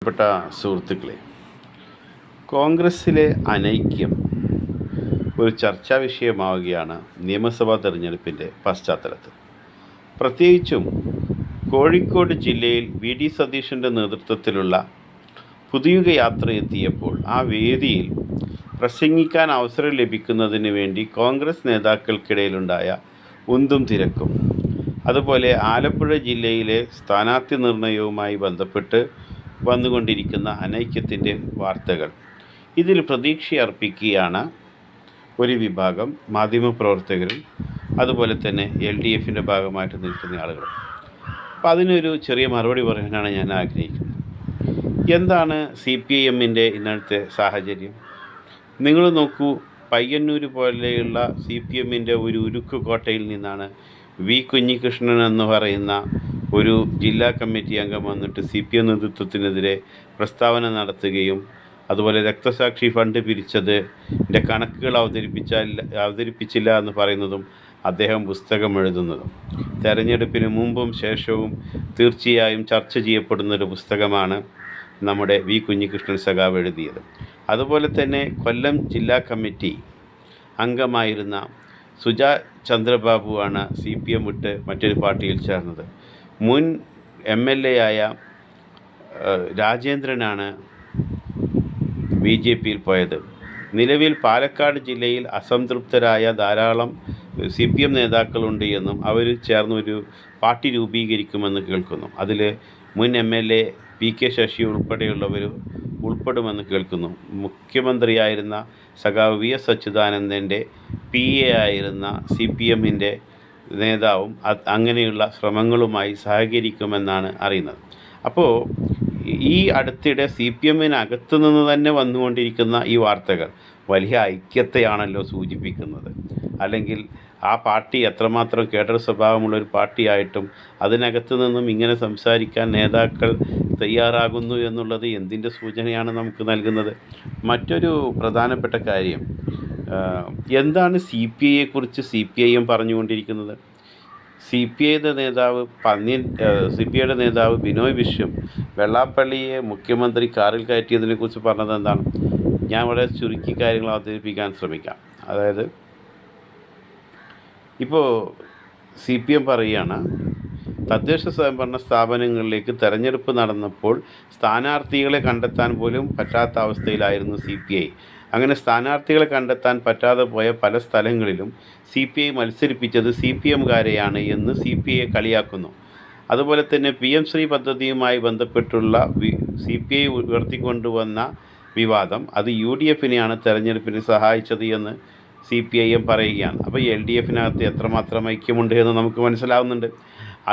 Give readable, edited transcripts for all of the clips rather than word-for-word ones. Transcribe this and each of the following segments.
പ്പെട്ട സുഹൃത്തുക്കളെ, കോൺഗ്രസ്സിലെ അനൈക്യം ഒരു ചർച്ചാ വിഷയമാവുകയാണ് നിയമസഭാ തെരഞ്ഞെടുപ്പിൻ്റെ പശ്ചാത്തലത്തിൽ. പ്രത്യേകിച്ചും കോഴിക്കോട് ജില്ലയിൽ വി ഡി സതീശൻ്റെ നേതൃത്വത്തിലുള്ള പുതുയുഗ യാത്ര എത്തിയപ്പോൾ ആ വേദിയിൽ പ്രസംഗിക്കാൻ അവസരം ലഭിക്കുന്നതിന് വേണ്ടി കോൺഗ്രസ് നേതാക്കൾക്കിടയിലുണ്ടായ ഉന്തും തിരക്കും, അതുപോലെ ആലപ്പുഴ ജില്ലയിലെ സ്ഥാനാർത്ഥി നിർണയവുമായി ബന്ധപ്പെട്ട് വന്നുകൊണ്ടിരിക്കുന്ന അനൈക്യത്തിൻ്റെ വാർത്തകൾ, ഇതിൽ പ്രതീക്ഷയർപ്പിക്കുകയാണ് ഒരു വിഭാഗം മാധ്യമപ്രവർത്തകരും അതുപോലെ തന്നെ LDFിൻ്റെ ഭാഗമായിട്ട് നിൽക്കുന്ന ആളുകളും. അപ്പം അതിനൊരു ചെറിയ മറുപടി പറയാനാണ് ഞാൻ ആഗ്രഹിക്കുന്നത്. എന്താണ് CPIMൻ്റെ ഇന്നത്തെ സാഹചര്യം? നിങ്ങൾ നോക്കൂ, പയ്യന്നൂർ പോലെയുള്ള CPIMൻ്റെ ഒരു ഉരുക്ക് കോട്ടയിൽ നിന്നാണ് വി കുഞ്ഞികൃഷ്ണൻ എന്ന് പറയുന്ന ഒരു ജില്ലാ കമ്മിറ്റി അംഗം വന്നിട്ട് CPM നേതൃത്വത്തിനെതിരെ പ്രസ്താവന നടത്തുകയും അതുപോലെ രക്തസാക്ഷി ഫണ്ട് പിരിച്ചതിൻ്റെ കണക്കുകൾ അവതരിപ്പിച്ചില്ല എന്ന് പറയുന്നതും അദ്ദേഹം പുസ്തകം എഴുതുന്നതും തെരഞ്ഞെടുപ്പിന് മുമ്പും ശേഷവും തീർച്ചയായും ചർച്ച ചെയ്യപ്പെടുന്നൊരു പുസ്തകമാണ് നമ്മുടെ വി കുഞ്ഞികൃഷ്ണൻ സഖാവ് എഴുതിയത്. അതുപോലെ തന്നെ കൊല്ലം ജില്ലാ കമ്മിറ്റി അംഗമായിരുന്ന സുജാ ചന്ദ്രബാബുവാണ് CPM വിട്ട് മറ്റൊരു പാർട്ടിയിൽ ചേർന്നത്. മുൻ MLA ആയ രാജേന്ദ്രനാണ് BJPയിൽ പോയത്. നിലവിൽ പാലക്കാട് ജില്ലയിൽ അസംതൃപ്തരായ ധാരാളം CPM നേതാക്കളുണ്ട് എന്നും അവർ ചേർന്നൊരു പാർട്ടി രൂപീകരിക്കുമെന്ന് കേൾക്കുന്നു. അതിൽ മുൻ MLA PK ശശി ഉൾപ്പെടെയുള്ളവർ ഉൾപ്പെടുമെന്ന് കേൾക്കുന്നു. മുഖ്യമന്ത്രിയായിരുന്ന സഖാവ് VS അച്യുതാനന്ദൻ്റെ PA ആയിരുന്ന CPMൻ്റെ നേതാവും അങ്ങനെയുള്ള ശ്രമങ്ങളുമായി സഹകരിക്കുമെന്നാണ് അറിയുന്നത്. അപ്പോൾ ഈ അടുത്തിടെ CPMനകത്തു നിന്ന് തന്നെ വന്നുകൊണ്ടിരിക്കുന്ന ഈ വാർത്തകൾ വലിയ ഐക്യത്തെയാണല്ലോ സൂചിപ്പിക്കുന്നത്. അല്ലെങ്കിൽ ആ പാർട്ടി എത്രമാത്രം കേഡർ സ്വഭാവമുള്ളൊരു പാർട്ടിയായിട്ടും അതിനകത്തു നിന്നും ഇങ്ങനെ സംസാരിക്കാൻ നേതാക്കൾ തയ്യാറാകുന്നു എന്നുള്ളത് എന്തിൻ്റെ സൂചനയാണ് നമുക്ക് നൽകുന്നത്? മറ്റൊരു പ്രധാനപ്പെട്ട കാര്യം, എന്താണ് CPIയെക്കുറിച്ച് CPIM പറഞ്ഞുകൊണ്ടിരിക്കുന്നത്? CPIയുടെ നേതാവ് ബിനോയ് വിശ്വം വെള്ളാപ്പള്ളിയെ മുഖ്യമന്ത്രി കാറിൽ കയറ്റിയതിനെക്കുറിച്ച് പറഞ്ഞത് എന്താണ്? ഞാൻ വളരെ ചുരുക്കി കാര്യങ്ങൾ അവതരിപ്പിക്കാൻ ശ്രമിക്കാം. അതായത്, ഇപ്പോൾ CPM പറയുകയാണ്, തദ്ദേശ സ്വയംഭരണ സ്ഥാപനങ്ങളിലേക്ക് തെരഞ്ഞെടുപ്പ് നടന്നപ്പോൾ സ്ഥാനാർത്ഥികളെ കണ്ടെത്താൻ പോലും പറ്റാത്ത അവസ്ഥയിലായിരുന്നു CPI. അങ്ങനെ സ്ഥാനാർത്ഥികളെ കണ്ടെത്താൻ പറ്റാതെ പോയ പല സ്ഥലങ്ങളിലും CPI മത്സരിപ്പിച്ചത് CPMകാരെയാണ് എന്ന് CPI കളിയാക്കുന്നു. അതുപോലെ തന്നെ PM ശ്രീ പദ്ധതിയുമായി ബന്ധപ്പെട്ടുള്ള CPI ഉയർത്തിക്കൊണ്ടുവന്ന വിവാദം, അത് UDFനെയാണ് തെരഞ്ഞെടുപ്പിന് സഹായിച്ചത് എന്ന് CPIM പറയുകയാണ്. അപ്പോൾ LDFനകത്ത് എത്രമാത്രം ഐക്യമുണ്ട് എന്ന് നമുക്ക് മനസ്സിലാവുന്നുണ്ട്.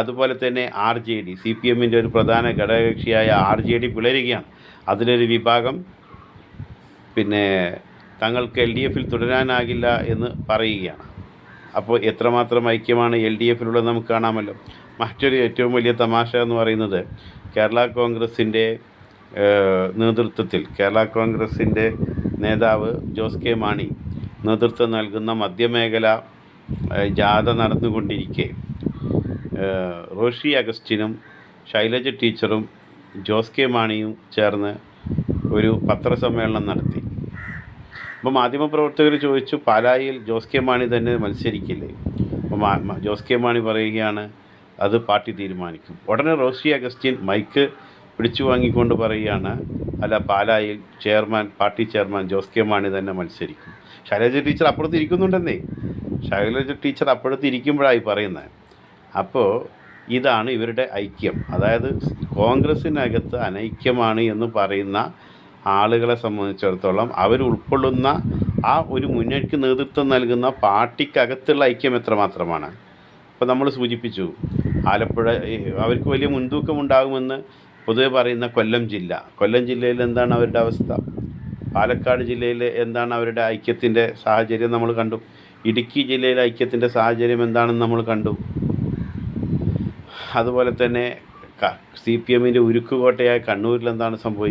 അതുപോലെ തന്നെ RJD, CPMൻ്റെ ഒരു പ്രധാന ഘടകകക്ഷിയായ RJD പിളരുകയാണ്. അതിലൊരു വിഭാഗം തങ്ങൾക്ക് LDFൽ തുടരാനാകില്ല എന്ന് പറയുകയാണ്. അപ്പോൾ എത്രമാത്രം ഐക്യമാണ് LDFിലുള്ളത് നമുക്ക് കാണാമല്ലോ. മറ്റൊരു ഏറ്റവും വലിയ തമാശ എന്ന് പറയുന്നത്, കേരള കോൺഗ്രസിൻ്റെ നേതൃത്വത്തിൽ കേരള കോൺഗ്രസിൻ്റെ നേതാവ് ജോസ് കെ മാണി നേതൃത്വം നൽകുന്ന മധ്യമേഖല ജാഥ നടന്നുകൊണ്ടിരിക്കെ റോഷി അഗസ്റ്റിനും ശൈലജ ടീച്ചറും ജോസ് കെ മാണിയും ചേർന്ന് ഒരു പത്രസമ്മേളനം നടത്തി. അപ്പോൾ മാധ്യമപ്രവർത്തകർ ചോദിച്ചു, പാലായിൽ ജോസ് കെ മാണി തന്നെ മത്സരിക്കില്ലേ? അപ്പോൾ ജോസ് കെ മാണി പറയുകയാണ്, അത് പാർട്ടി തീരുമാനിക്കും. ഉടനെ റോഷി അഗസ്റ്റിൻ മൈക്ക് പിടിച്ചു വാങ്ങിക്കൊണ്ട് പറയുകയാണ്, അല്ല, പാലായിൽ party chairman Jose K Mani തന്നെ മത്സരിക്കും. ശൈലജ ടീച്ചർ അപ്പുറത്ത് ഇരിക്കുന്നുണ്ടെന്നേ. ശൈലജ ടീച്ചർ അപ്പുറത്ത് ഇരിക്കുമ്പോഴായി പറയുന്നത്. അപ്പോൾ ഇതാണ് ഇവരുടെ ഐക്യം. അതായത് കോൺഗ്രസ്സിനകത്ത് അനൈക്യമാണ് എന്ന് പറയുന്ന ആളുകളെ സംബന്ധിച്ചിടത്തോളം അവർ ഉൾക്കൊള്ളുന്ന ആ ഒരു മുന്നണിക്ക് നേതൃത്വം നൽകുന്ന പാർട്ടിക്കകത്തുള്ള ഐക്യം എത്രമാത്രമാണ്. ഇപ്പോൾ നമ്മൾ സൂചിപ്പിച്ചു, ആലപ്പുഴ അവർക്ക് വലിയ മുൻതൂക്കമുണ്ടാകുമെന്ന് പൊതുവെ പറയുന്ന കൊല്ലം ജില്ലയിൽ എന്താണ് അവരുടെ അവസ്ഥ? പാലക്കാട് ജില്ലയിൽ എന്താണ് അവരുടെ ഐക്യത്തിൻ്റെ സാഹചര്യം നമ്മൾ കണ്ടു. ഇടുക്കി ജില്ലയിലെ ഐക്യത്തിൻ്റെ സാഹചര്യം എന്താണെന്ന് നമ്മൾ കണ്ടു. അതുപോലെ തന്നെ CPMൻ്റെ ഉരുക്കുകോട്ടയായ കണ്ണൂരിൽ എന്താണ് സംഭവിക്കുന്നത്?